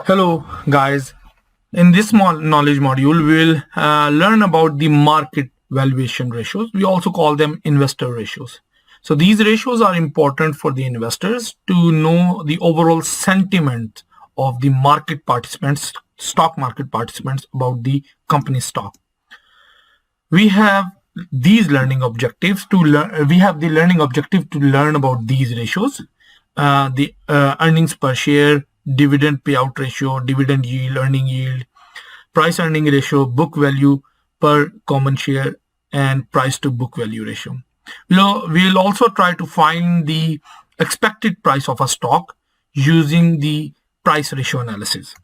Hello guys, in this knowledge module we will learn about the market valuation ratios. We also call them investor ratios. So these ratios are important for the investors to know the overall sentiment of the market participants, stock market participants, about the company stock. We have these learning objectives to learn. We have the learning objective to learn about these ratios: the earnings per share, dividend payout ratio, dividend yield, earning yield, price earning ratio, book value per common share, and price to book value ratio. We'll also try to find the expected price of a stock using the price ratio analysis.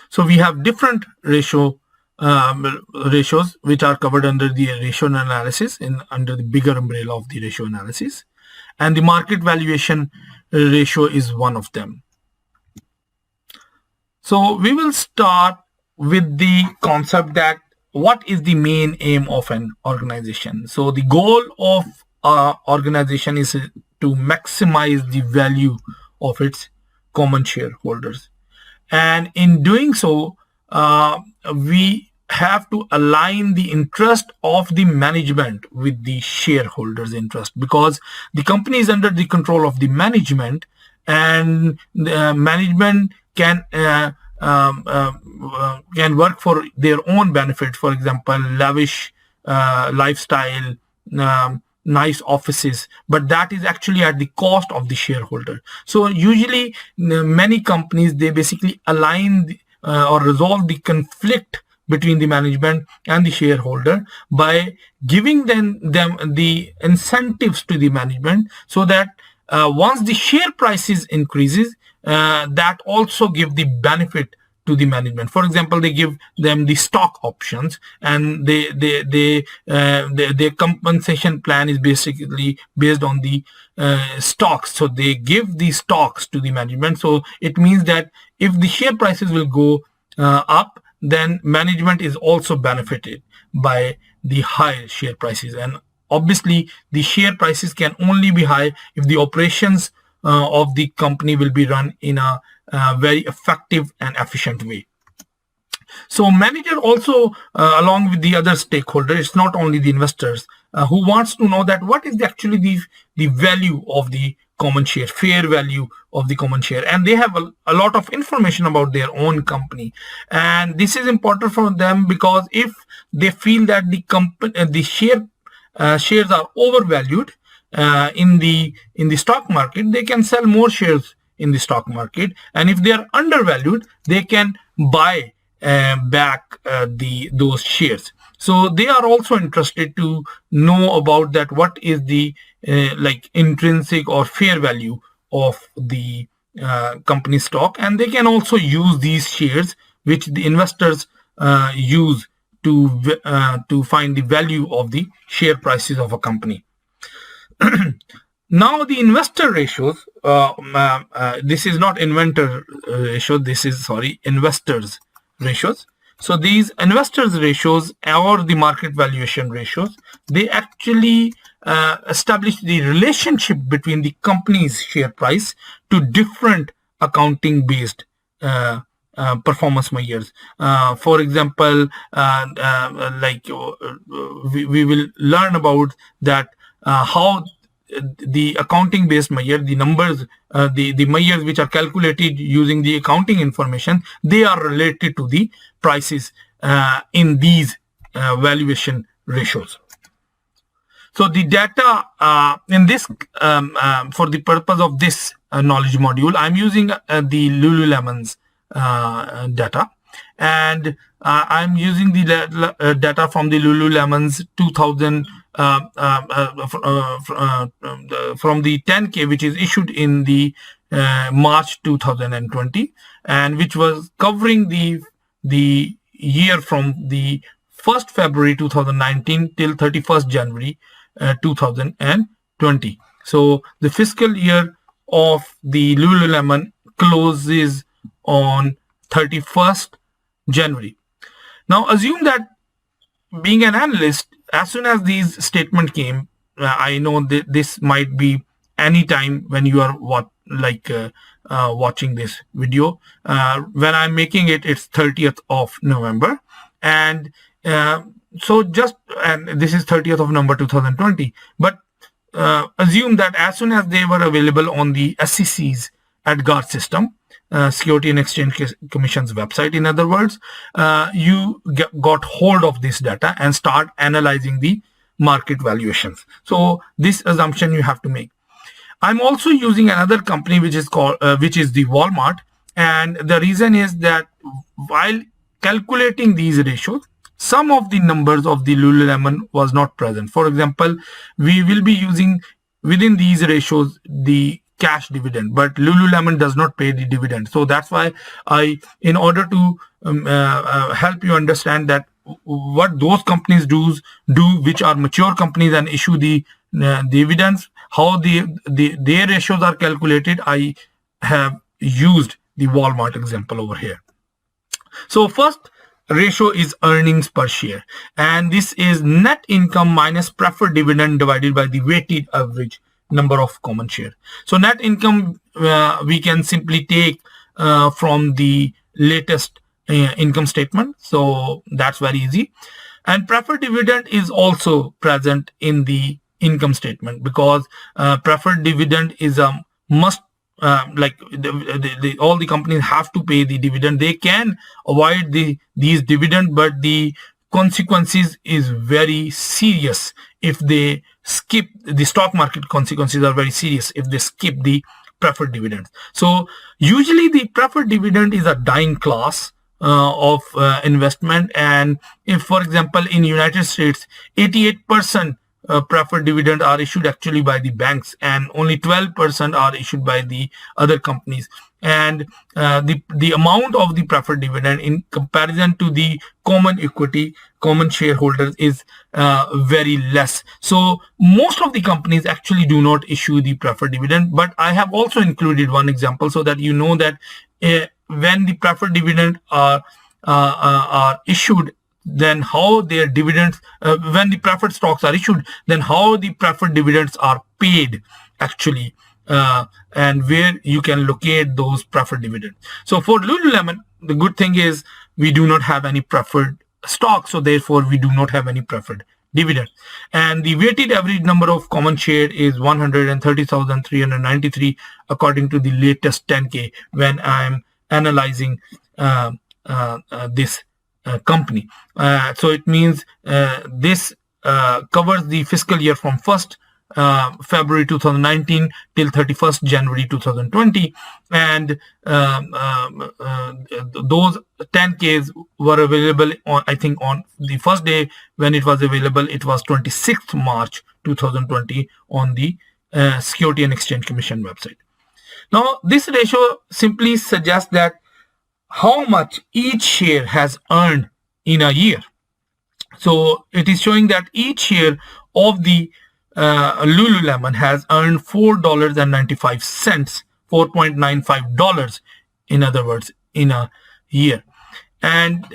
So we have different ratios which are covered under the ratio analysis under the bigger umbrella of the ratio analysis, and the market valuation ratio is one of them. So we will start with the concept that what is the main aim of an organization. So the goal of an organization is to maximize the value of its common shareholders, and in doing so we have to align the interest of the management with the shareholders' interest, because the company is under the control of the management, and the management can work for their own benefit. For example, lavish lifestyle, nice offices, but that is actually at the cost of the shareholder. So usually many companies, they basically align or resolve the conflict between the management and the shareholder by giving them the incentives to the management, so that once the share prices increases, that also give the benefit to the management. For example, they give them the stock options, and their compensation plan is basically based on the stocks. So they give the stocks to the management. So it means that if the share prices will go up, then management is also benefited by the high share prices. And obviously the share prices can only be high if the operations of the company will be run in a very effective and efficient way. So manager also, along with the other stakeholders, it's not only the investors who wants to know that what is actually the value of the common share, fair value of the common share, and they have a lot of information about their own company. And this is important for them, because if they feel that the company, the shares are overvalued in the stock market, they can sell more shares in the stock market, and if they are undervalued, they can buy back those shares. So they are also interested to know about that what is the intrinsic or fair value of the company stock, and they can also use these shares which the investors use to find the value of the share prices of a company. Now the investor ratios, this is not inventor ratio, this is investors ratios. So these investors ratios, or the market valuation ratios, they actually establish the relationship between the company's share price to different accounting based performance measures. For example, we will learn about that how the accounting based measure, the numbers, the measures which are calculated using the accounting information, they are related to the prices in these valuation ratios. So the data in this, for the purpose of this knowledge module, I'm using the Lululemon's data, and I'm using the data from the Lululemon's 2000 from the 10K, which is issued in the March 2020, and which was covering the year from the 1st February 2019 till 31st January 2020. So the fiscal year of the Lululemon closes on 31st January. Now assume that, being an analyst, as soon as these statement came, I know that this might be anytime when you are watching this video. When I'm making it, it's 30th of November, and so and this is 30th of November 2020. But assume that as soon as they were available on the SEC's EDGAR system, Security and Exchange Commission's website, in other words, you got hold of this data and start analyzing the market valuations. So this assumption you have to make. I'm also using another company which is the Walmart, and the reason is that while calculating these ratios, some of the numbers of the Lululemon was not present. For example, we will be using within these ratios the cash dividend, but Lululemon does not pay the dividend. So that's why in order to help you understand that what those companies do, which are mature companies and issue the dividends, how their ratios are calculated, I have used the Walmart example over here. So first ratio is earnings per share, and this is net income minus preferred dividend divided by the weighted average number of common share. So net income we can simply take from the latest income statement, so that's very easy. And preferred dividend is also present in the income statement, because preferred dividend is a must. All the companies have to pay the dividend. They can avoid these dividend, but the consequences is very serious if they skip. The stock market consequences are very serious if they skip the preferred dividends. So usually the preferred dividend is a dying class of investment, and if, for example, in United States 88% preferred dividend are issued actually by the banks, and only 12% are issued by the other companies, and the amount of the preferred dividend in comparison to the common shareholders is very less. So most of the companies actually do not issue the preferred dividend, but I have also included one example so that you know that when the preferred dividend are issued, then how their dividends, when the preferred stocks are issued, then how the preferred dividends are paid actually, and where you can locate those preferred dividends. So for Lululemon, the good thing is we do not have any preferred stock, so therefore we do not have any preferred dividend. And the weighted average number of common share is 130,393 according to the latest 10K when I'm analyzing this company. So it means this covers the fiscal year from 1st February 2019 till 31st January 2020, and those 10Ks were available on, I think, on the first day when it was available. It was 26th March 2020 on the Security and Exchange Commission website. Now this ratio simply suggests that how much each share has earned in a year. So it is showing that each share of the Lululemon has earned $4.95, $4.95, in other words, in a year. And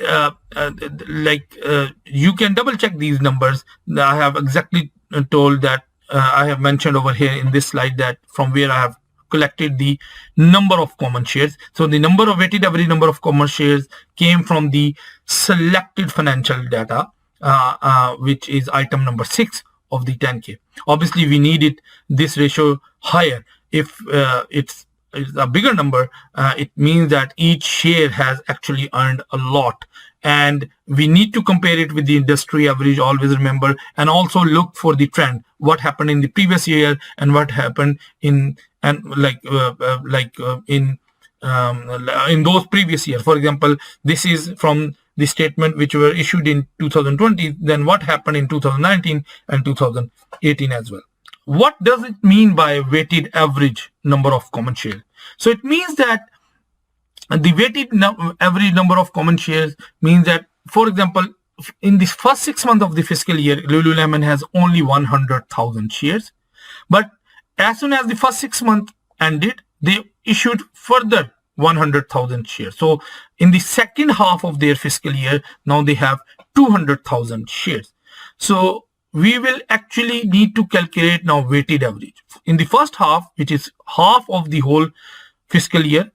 you can double check these numbers. I have exactly told that I have mentioned over here in this slide that from where I have collected the number of common shares. So the number of weighted average number of common shares came from the selected financial data, which is item number 6 of the 10K. Obviously we need this ratio higher. If it's a bigger number, it means that each share has actually earned a lot, and we need to compare it with the industry average, always remember, and also look for the trend, what happened in the previous year and what happened in those previous years. For example, this is from the statement which were issued in 2020, then what happened in 2019 and 2018 as well. What does it mean by weighted average number of common shares? So it means that the weighted average number of common shares means that, for example, in the first 6 months of the fiscal year, Lululemon has only 100,000 shares, but as soon as the first 6 months ended, they issued further 100,000 shares. So in the second half of their fiscal year, now they have 200,000 shares. So we will actually need to calculate now weighted average. In the first half, which is half of the whole fiscal year,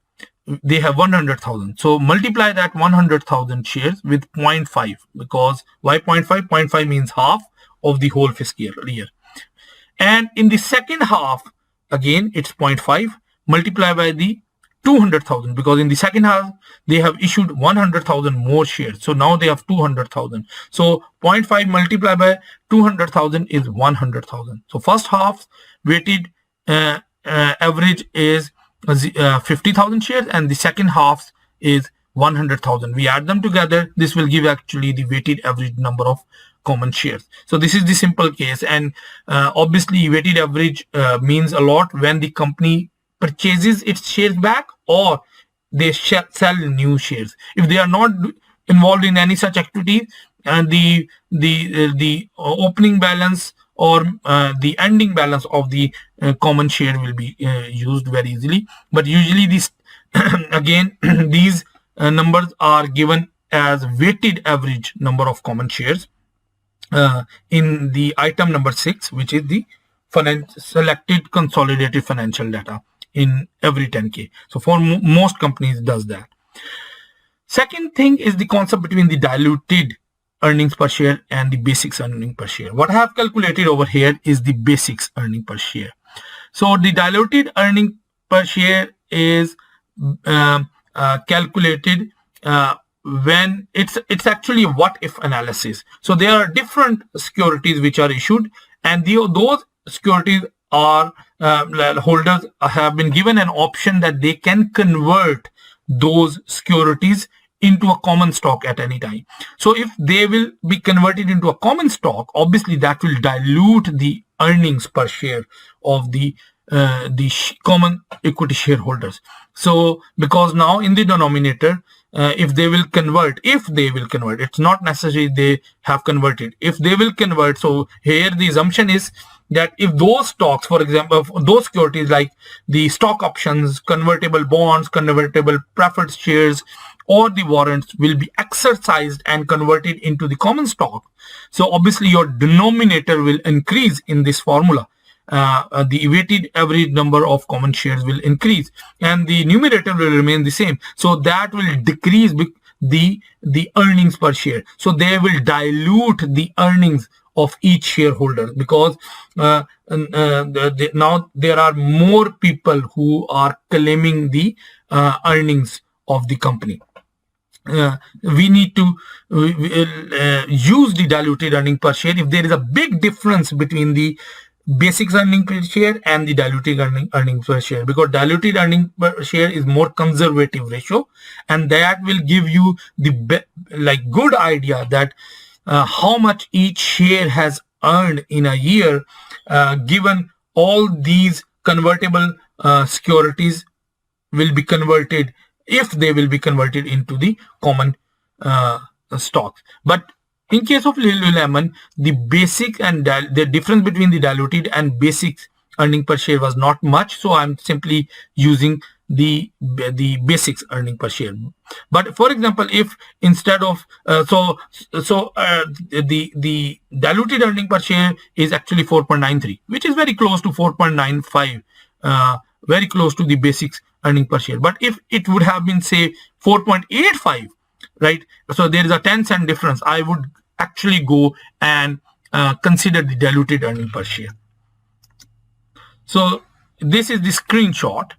they have 100,000. So multiply that 100,000 shares with 0.5, because why 0.5? 0.5 means half of the whole fiscal year. And in the second half, again, it's 0.5 multiplied by the 200,000, because in the second half, they have issued 100,000 more shares. So now they have 200,000. So 0.5 multiplied by 200,000 is 100,000. So first half weighted average is 50,000 shares, and the second half is 100,000. We add them together. This will give actually the weighted average number of common shares. So this is the simple case, and obviously weighted average means a lot when the company purchases its shares back or they sell new shares. If they are not involved in any such activity, and the opening balance or the ending balance of the common share will be used very easily. But usually this again these numbers are given as weighted average number of common shares in the item number 6, which is the selected consolidated financial data in every 10K. So for most companies does that. Second thing is the concept between the diluted earnings per share and the basics earning per share. What I have calculated over here is the basics earning per share. So the diluted earning per share is calculated when it's actually a what if analysis. So there are different securities which are issued, and those securities are holders have been given an option that they can convert those securities into a common stock at any time. So if they will be converted into a common stock, obviously that will dilute the earnings per share of the common equity shareholders. So because now in the denominator, if they will convert, it's not necessary they have converted. If they will convert, so here the assumption is that if those stocks, for example, those securities like the stock options, convertible bonds, convertible preferred shares, or the warrants will be exercised and converted into the common stock, so obviously your denominator will increase in this formula. The weighted average number of common shares will increase, and the numerator will remain the same. So that will decrease the earnings per share. So they will dilute the earnings of each shareholder, because now there are more people who are claiming the earnings of the company. We need to use the diluted earning per share if there is a big difference between the basics earning per share and the diluted earning per share, because diluted earning per share is more conservative ratio, and that will give you the good idea that how much each share has earned in a year, given all these convertible securities will be converted, if they will be converted into the common stocks. But in case of Lululemon, the basic and the difference between the diluted and basic earning per share was not much, so I'm simply using the basics earning per share. But for example, if instead of the diluted earning per share is actually 4.93, which is very close to 4.95, very close to the basics earning per share. But if it would have been say 4.85, right, so there is a 10-cent difference, I would actually go and consider the diluted earning per share. So this is the screenshot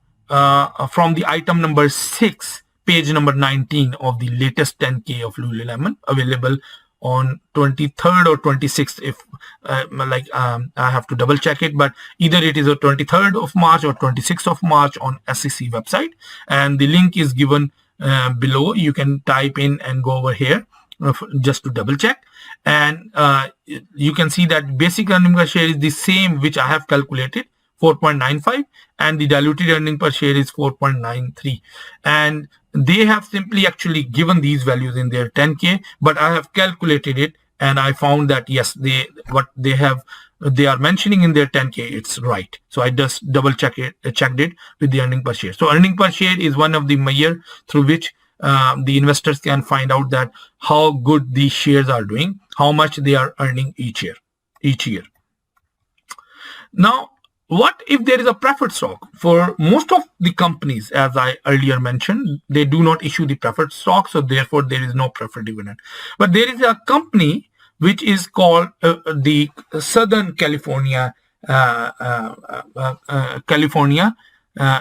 from the item number 6, page number 19 of the latest 10K of Lululemon, available on 23rd or 26th, if I have to double check it, but either it is the 23rd of March or 26th of March on SEC website, and the link is given below. You can type in and go over here just to double check, and you can see that basic earning per share is the same which I have calculated, 4.95, and the diluted earning per share is 4.93, and they have simply actually given these values in their 10K, but I have calculated it and I found that yes, they are mentioning in their 10K, it's right. So I just double checked it with the earning per share. So earning per share is one of the measure through which the investors can find out that how good these shares are doing, how much they are earning each year. each year. Now, what if there is a preferred stock? For most of the companies, as I earlier mentioned, they do not issue the preferred stock, so therefore there is no preferred dividend. But there is a company which is called the Southern California.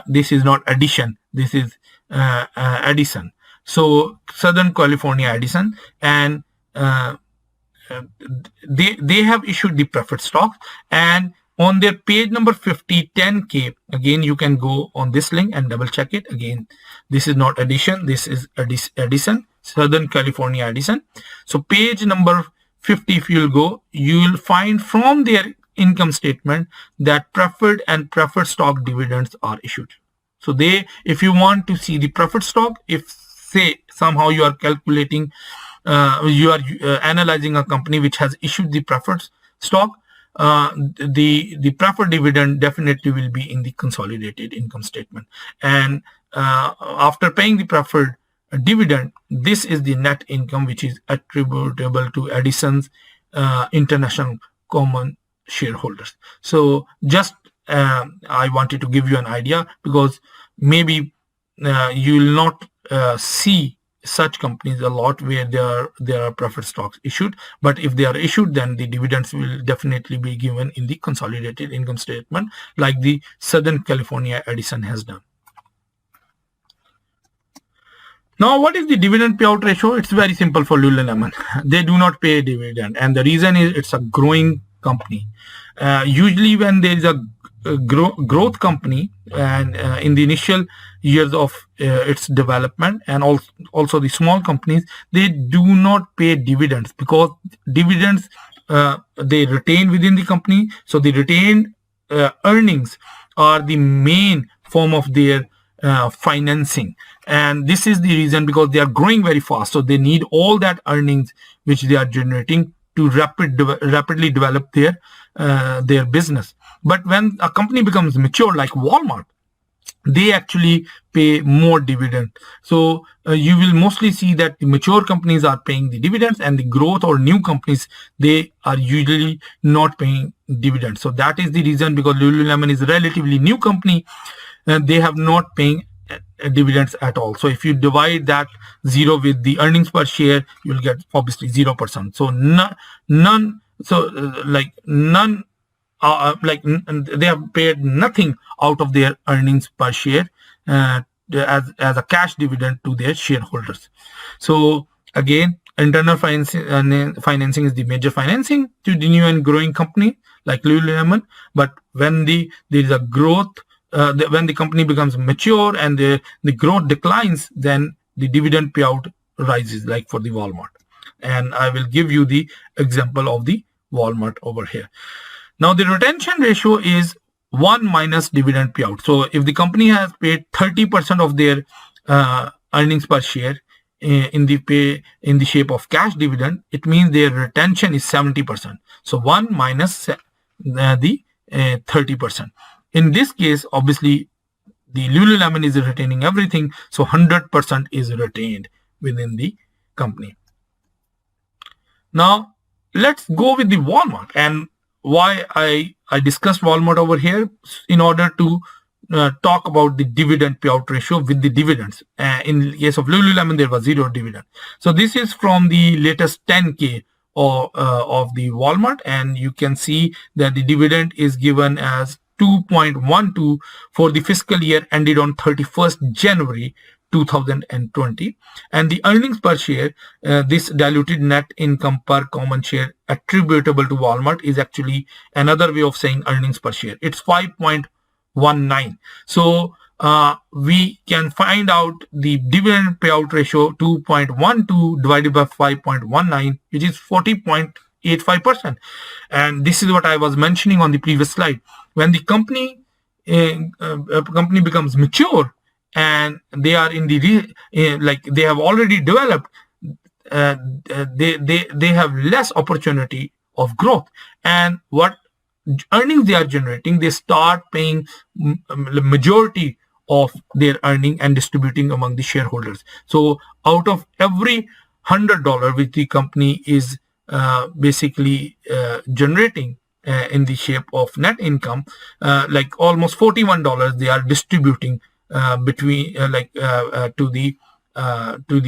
This is not Edison. This is Edison. So Southern California Edison, and they have issued the preferred stock, and on their page number 50, 10K, again, you can go on this link and double check it. Again, this is not Edison, this is Edison, Southern California Edison. So page number 50, if you'll go, you will find from their income statement that preferred and preferred stock dividends are issued. So if you want to see the preferred stock, if say somehow you are calculating, you are analyzing a company which has issued the preferred stock, the preferred dividend definitely will be in the consolidated income statement. And after paying the preferred dividend, this is the net income which is attributable to Edison's international common shareholders. So just I wanted to give you an idea, because maybe you will not see such companies a lot where there are preferred stocks issued, but if they are issued, then the dividends will definitely be given in the consolidated income statement, like the Southern California Edison has done. Now, what is the dividend payout ratio? It's very simple for Lululemon. They do not pay a dividend, and the reason is it's a growing company. Usually when there is a growth company, and in the initial years of its development, and also the small companies, they do not pay dividends, because dividends they retain within the company. So the retained earnings are the main form of their financing, and this is the reason, because they are growing very fast, so they need all that earnings which they are generating to rapidly develop their business. But when a company becomes mature, like Walmart, they actually pay more dividend. So you will mostly see that the mature companies are paying the dividends, and the growth or new companies, they are usually not paying dividends. So that is the reason, because Lululemon is a relatively new company, and they have not paying dividends at all. So if you divide that 0 with the earnings per share, you'll get obviously 0%. So none. So none. They have paid nothing out of their earnings per share as a cash dividend to their shareholders. So again, internal financing is the major financing to the new and growing company like Lululemon. But when there is a growth, when the company becomes mature and the growth declines, then the dividend payout rises, like for the Walmart. And I will give you the example of the Walmart over here. Now, the retention ratio is 1 minus dividend payout. So if the company has paid 30% of their earnings per share in the shape of cash dividend, it means their retention is 70%. So 1 minus the 30%. In this case, obviously, the Lululemon is retaining everything, so 100% is retained within the company. Now, let's go with the Walmart, and why I discussed Walmart over here, in order to talk about the dividend payout ratio with the dividends. In the case of Lululemon, there was 0 dividend. So this is from the latest 10K of the Walmart, and you can see that the dividend is given as 2.12 for the fiscal year ended on 31st January 2020, and the earnings per share, this diluted net income per common share attributable to Walmart, is actually another way of saying earnings per share. It's 5.19. So we can find out the dividend payout ratio 2.12 divided by 5.19, which is 40.85%. And this is what I was mentioning on the previous slide. When the company becomes mature and they are in the they have already developed, they have less opportunity of growth, and what earnings they are generating, they start paying majority of their earning and distributing among the shareholders. So out of every $100 which the company is basically generating in the shape of net income, like almost $41 they are distributing between to the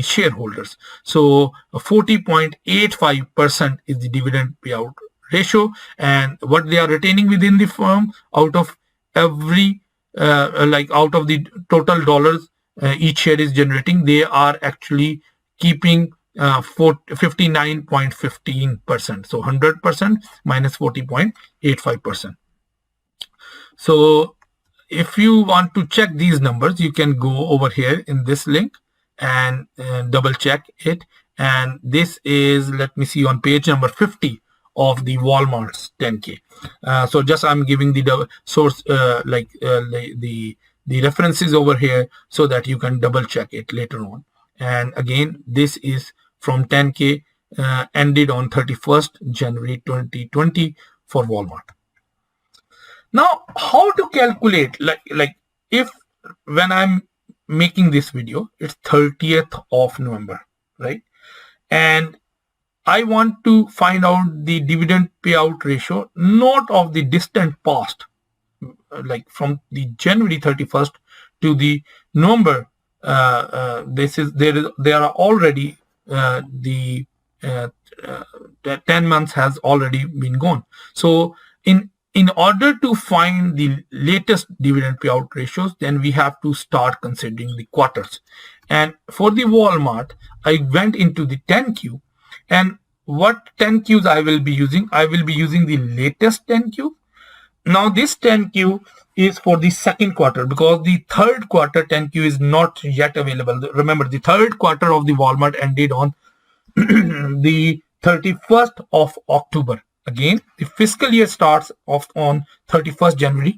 shareholders. So 40.85% is the dividend payout ratio, and what they are retaining within the firm out of every out of the total dollars each share is generating, they are actually keeping 59.15%. So 100% minus 40.85%. So if you want to check these numbers, you can go over here in this link and double check it. And this is, let me see, on page number 50 of the Walmart's 10K. So just I'm giving the source, the references over here so that you can double check it later on. And again, this is from 10K, ended on 31st January 2020 for Walmart. Now, how to calculate, like if when I'm making this video, it's 30th of November, right? And I want to find out the dividend payout ratio, not of the distant past, like from the January 31st to the November. There are already the 10 months has already been gone. So in order to find the latest dividend payout ratios, then we have to start considering the quarters. And for the Walmart, I went into the 10Q, and what 10Qs I will be using? I will be using the latest 10Q. Now this 10Q is for the second quarter, because the third quarter 10Q is not yet available. Remember, the third quarter of the Walmart ended on the 31st of October. Again, the fiscal year starts off on 31st January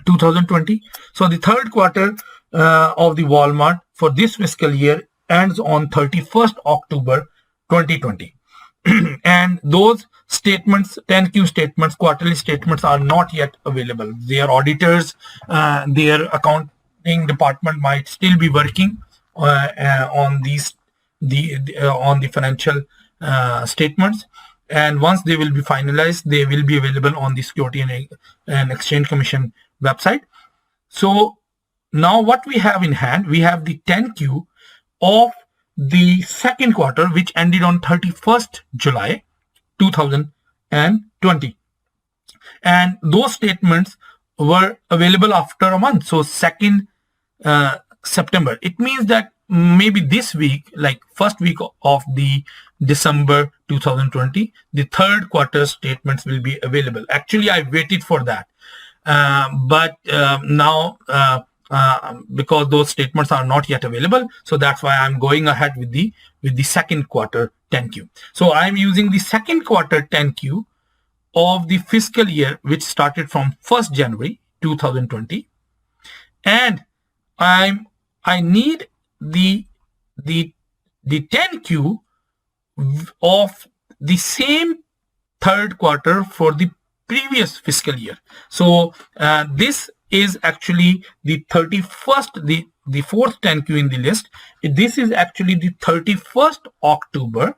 2020. So the third quarter of the Walmart for this fiscal year ends on 31st October 2020. And those statements, 10Q statements, quarterly statements, are not yet available. Their auditors, their accounting department might still be working on these on the financial statements. And once they will be finalized, they will be available on the Security and Exchange Commission website. So now what we have in hand, we have the 10Q of the second quarter, which ended on 31st July 2020. And those statements were available after a month. So 2nd September. It means that maybe this week, like first week of the December 2020, the third quarter statements will be available. Actually, I waited for that. But now, because those statements are not yet available, so that's why I'm going ahead with the second quarter 10Q. So I'm using the second quarter 10Q of the fiscal year, which started from 1st January 2020, and I need the 10Q of the same third quarter for the previous fiscal year. So this is actually the 31st, the fourth 10Q in the list. This is actually the 31st October.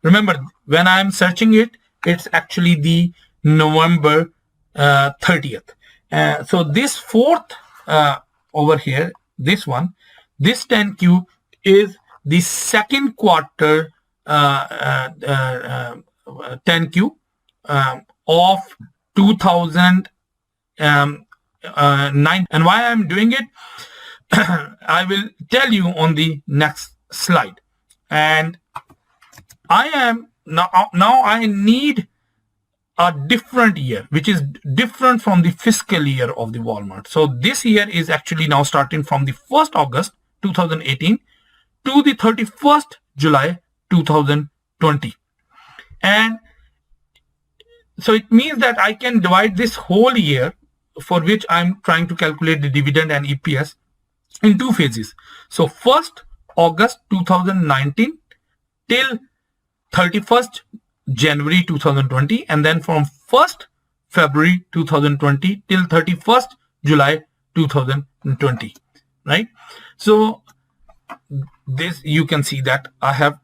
Remember, when I'm searching it, it's actually the November 30th. So this fourth over here, this one, this 10Q is the second quarter 10Q of 2009. And why I'm doing it, I will tell you on the next slide. And I am now I need a different year, which is different from the fiscal year of the Walmart. So this year is actually now starting from the 1st August 2018 to the 31st July 2020. And so it means that I can divide this whole year, for which I'm trying to calculate the dividend and EPS, in two phases. So 1st August 2019 till 31st January 2020, and then from 1st February 2020 till 31st July 2020, right? So this, you can see that I have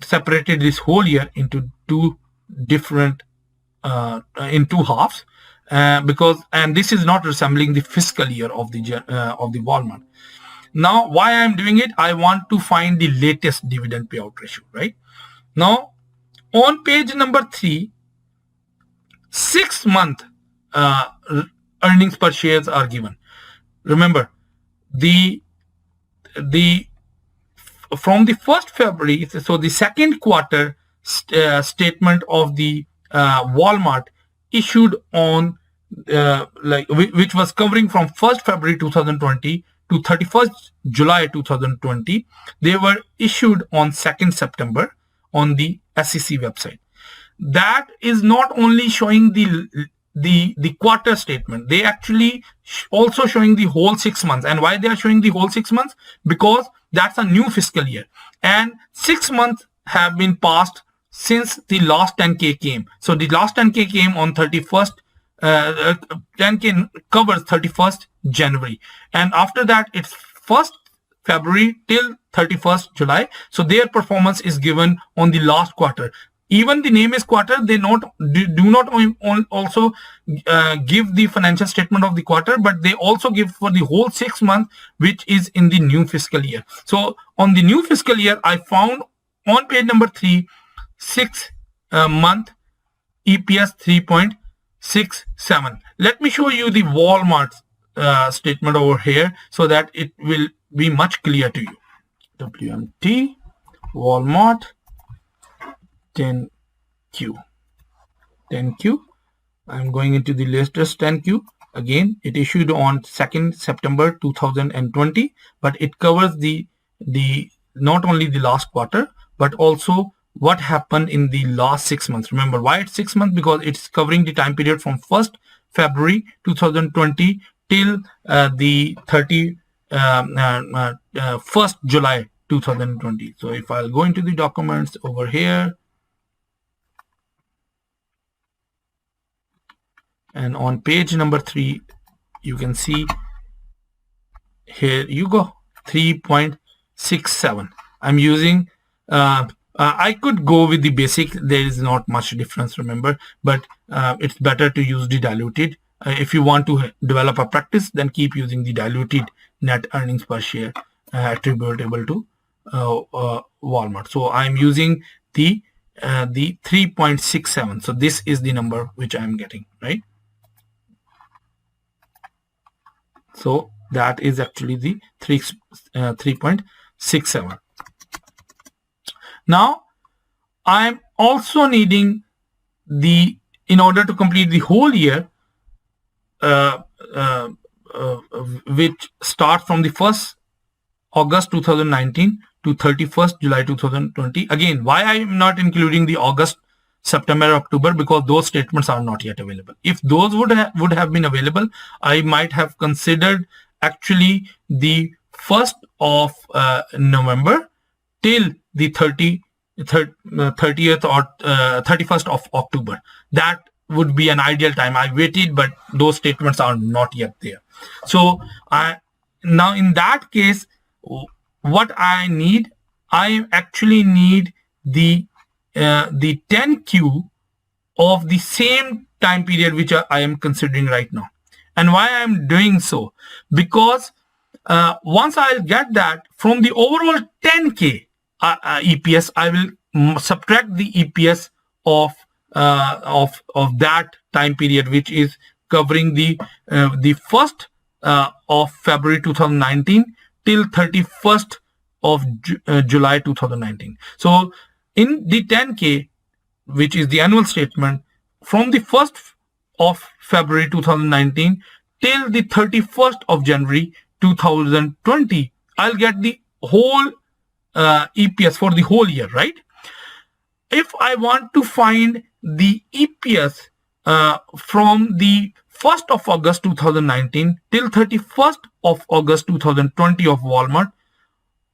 separated this whole year into two different in two halves, and this is not resembling the fiscal year of the Walmart. Now, why I'm doing it? I want to find the latest dividend payout ratio, right? Now, on page number 3, 6-month earnings per shares are given. Remember, the from the 1st February, so the second quarter statement of the Walmart issued on which was covering from 1st February 2020 to 31st July 2020. They were issued on 2nd September on the SEC website. That is not only showing the quarter statement, they actually also showing the whole 6 months. And why they are showing the whole 6 months? Because that's a new fiscal year, and 6 months have been passed since the last 10K came. So the last 10K came on 31st 10K covers 31st January, and after that it's 1st February till 31st July. So their performance is given on the last quarter. Even the name is quarter, they do not also give the financial statement of the quarter, but they also give for the whole 6 months, which is in the new fiscal year. So on the new fiscal year, I found on page number 3, 6 month EPS 3.67. Let me show you the Walmart statement over here so that it will be much clear to you. WMT Walmart 10Q. I'm going into the latest 10Q. Again, it issued on 2nd September 2020, but it covers the not only the last quarter, but also what happened in the last 6 months. Remember why it's 6 months? Because it's covering the time period from 1st February 2020 till the 1st July 2020. So if I'll go into the documents over here, and on page number 3, you can see here you go 3.67. I'm using I could go with the basic. There is not much difference, remember, but it's better to use the diluted. If you want to develop a practice, then keep using the diluted net earnings per share attributable to Walmart. So I'm using the 3.67. So this is the number which I'm getting, right? So that is actually the 3.67. Now I'm also needing in order to complete the whole year, which starts from the 1st August 2019 to 31st July 2020. Again, why I am not including the August, September, October? Because those statements are not yet available. If those would have been available, I might have considered actually the 1st of November till the 30th or 31st of October. That would be an ideal time. I waited, but those statements are not yet there. So now in that case, what I need, I actually need the 10Q of the same time period which I am considering right now. And why I am doing so? Because once I'll get that from the overall 10K EPS, I will subtract the EPS of that time period, which is covering the 1st of February 2019 till 31st of July 2019. So in the 10K, which is the annual statement, from the 1st of February 2019 till the 31st of January 2020, I'll get the whole EPS for the whole year, right? If I want to find the EPS from the 1st of August 2019 till 31st of August 2020 of Walmart,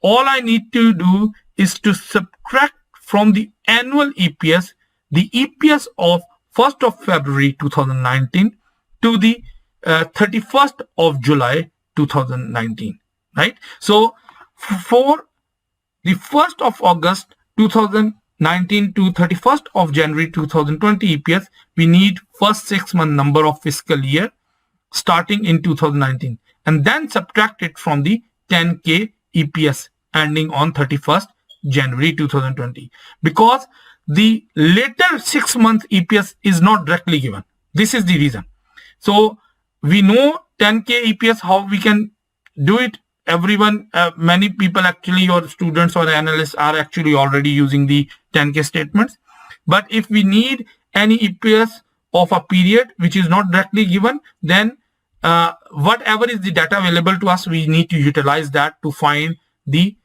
all I need to do is to subtract from the annual EPS the EPS of 1st of February 2019 to the 31st of July 2019, right? So for the 1st of August 2019 to 31st of January 2020 EPS, we need first 6-month number of fiscal year starting in 2019 and then subtract it from the 10K EPS ending on 31st January 2020, because the later 6 month EPS is not directly given. This is the reason. So we know 10K EPS, how we can do it. Everyone, many people actually, or students or analysts are actually already using the 10K statements. But if we need any EPS of a period which is not directly given, then whatever is the data available to us, we need to utilize that to find the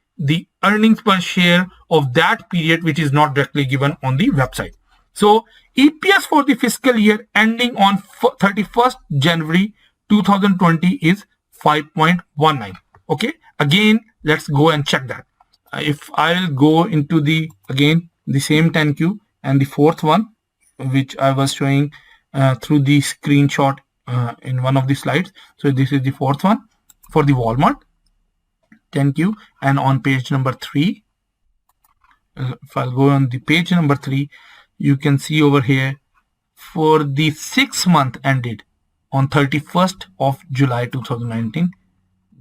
earnings per share of that period which is not directly given on the website. So EPS for the fiscal year ending on 31st January 2020 is 5.19. Okay, again let's go and check that. If I'll go into the same 10Q and the fourth one which I was showing through the screenshot in one of the slides. So this is the fourth one for the Walmart 10Q, and on page number 3, if I'll go on the page number 3, you can see over here for the 6 month ended on 31st of July 2019,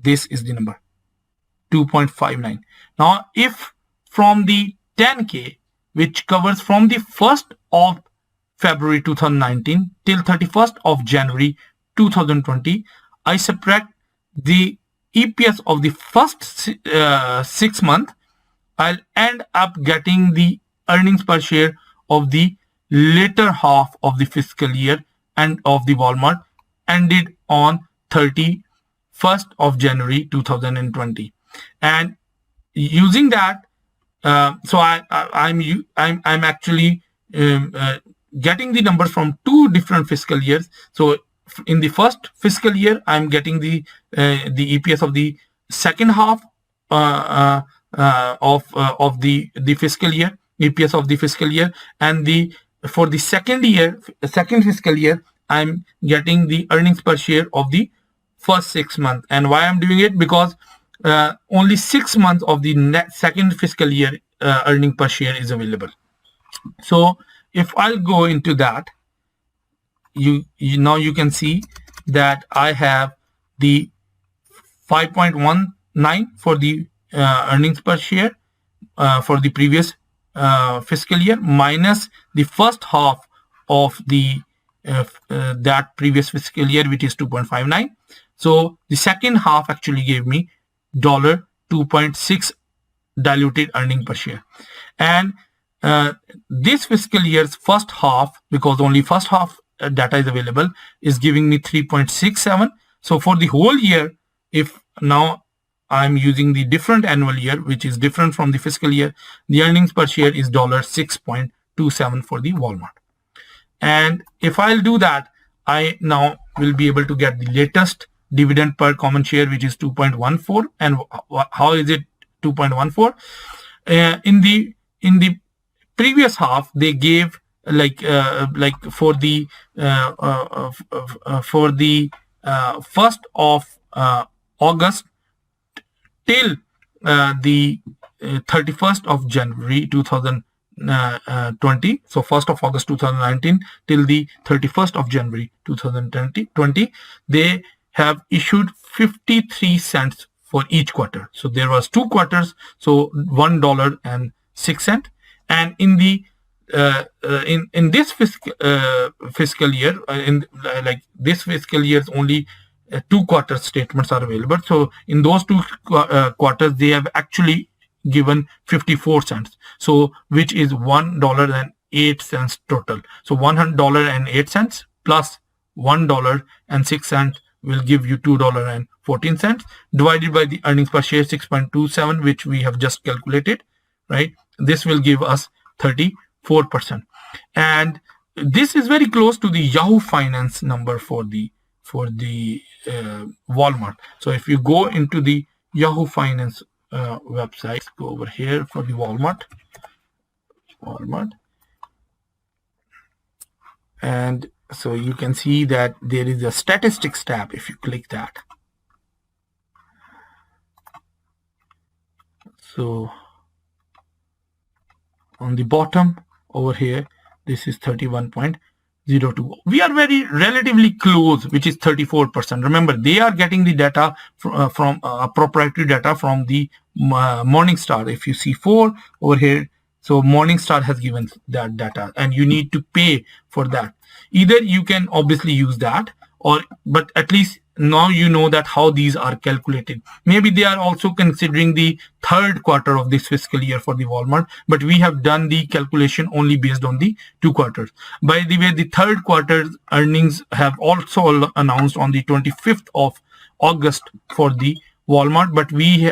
this is the number 2.59. Now if from the 10K which covers from the 1st of February 2019 till 31st of January 2020, I subtract the EPS of the first 6 months, I'll end up getting the earnings per share of the later half of the fiscal year and of the Walmart ended on 31st of January 2020. And using that, so I'm actually getting the numbers from 2 different fiscal years. So in the first fiscal year, I'm getting the EPS of the second half of the fiscal year, EPS of the fiscal year, and for the second fiscal year, I'm getting the earnings per share of the first 6 months. And why I'm doing it? Because only 6 months of the second fiscal year earning per share is available. So if I'll go into that, now you can see that I have the 5.19 for the earnings per share for the previous fiscal year minus the first half of the that previous fiscal year, which is 2.59. So the second half actually gave me $2.6 diluted earning per share. And this fiscal year's first half, because only first half data is available, is giving me 3.67. So for the whole year, if now I'm using the different annual year, which is different from the fiscal year, the earnings per share is $6.27 for the Walmart. And if I'll do that, I now will be able to get the latest dividend per common share, which is 2.14. And how is it 2.14? In the previous half, they gave like for the 1st of August till the 31st of January 2020. So 1st of August 2019 till the 31st of January 2020, they have issued 53 cents for each quarter. So there was 2 quarters, so $1.06. And in the in this fiscal year, this fiscal year's only 2 quarter statements are available. So in those 2 quarters, they have actually given 54 cents. So which is $1.08 total. So $1.08 plus $1.06 will give you $2.14 divided by the earnings per share 6.27, which we have just calculated, right? This will give us 34%. And this is very close to the Yahoo Finance number for the Walmart. So if you go into the Yahoo Finance website, go over here for the Walmart, and so you can see that there is a statistics tab. If you click that, so on the bottom over here, this is 31.02. We are very relatively close, which is 34%. Remember, they are getting the data from proprietary data from the Morningstar. If you see 4 over here, so Morningstar has given that data, and you need to pay for that. Either you can obviously use that, but at least now you know that how these are calculated. Maybe they are also considering the third quarter of this fiscal year for the Walmart, but we have done the calculation only based on the 2 quarters. By the way, the third quarter's earnings have also announced on the 25th of August for the Walmart, but we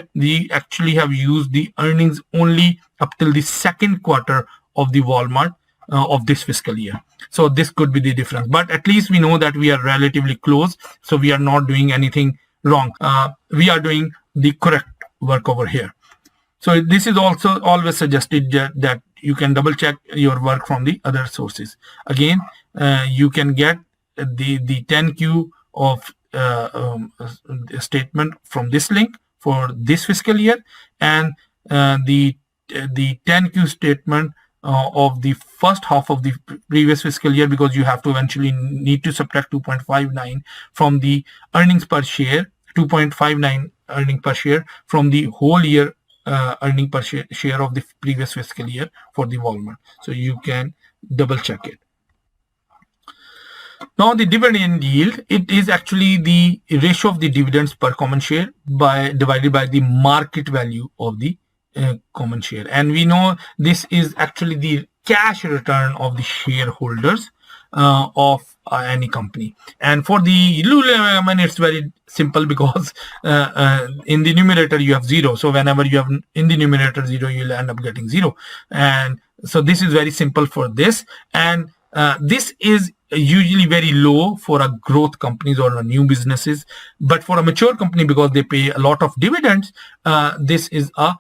actually have used the earnings only up till the second quarter of the Walmart of this fiscal year. So this could be the difference, but at least we know that we are relatively close, so we are not doing anything wrong. We are doing the correct work over here. So this is also always suggested that you can double check your work from the other sources. Again, you can get the 10Q of statement from this link for this fiscal year, and the 10Q statement of the first half of the previous fiscal year, because you have to eventually need to subtract 2.59 from the earnings per share, 2.59 earning per share from the whole year earning per share of the previous fiscal year for the Walmart. So you can double check it. Now the dividend yield, it is actually the ratio of the dividends per common share divided by the market value of the common share, and we know this is actually the cash return of the shareholders of any company. And for the Lululemon, it's very simple, because in the numerator you have 0, so whenever you have in the numerator 0, you'll end up getting 0. And so this is very simple for this, and this is usually very low for a growth companies or a new businesses, but for a mature company, because they pay a lot of dividends, this is a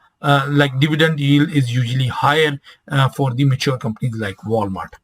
like dividend yield is usually higher for the mature companies like Walmart.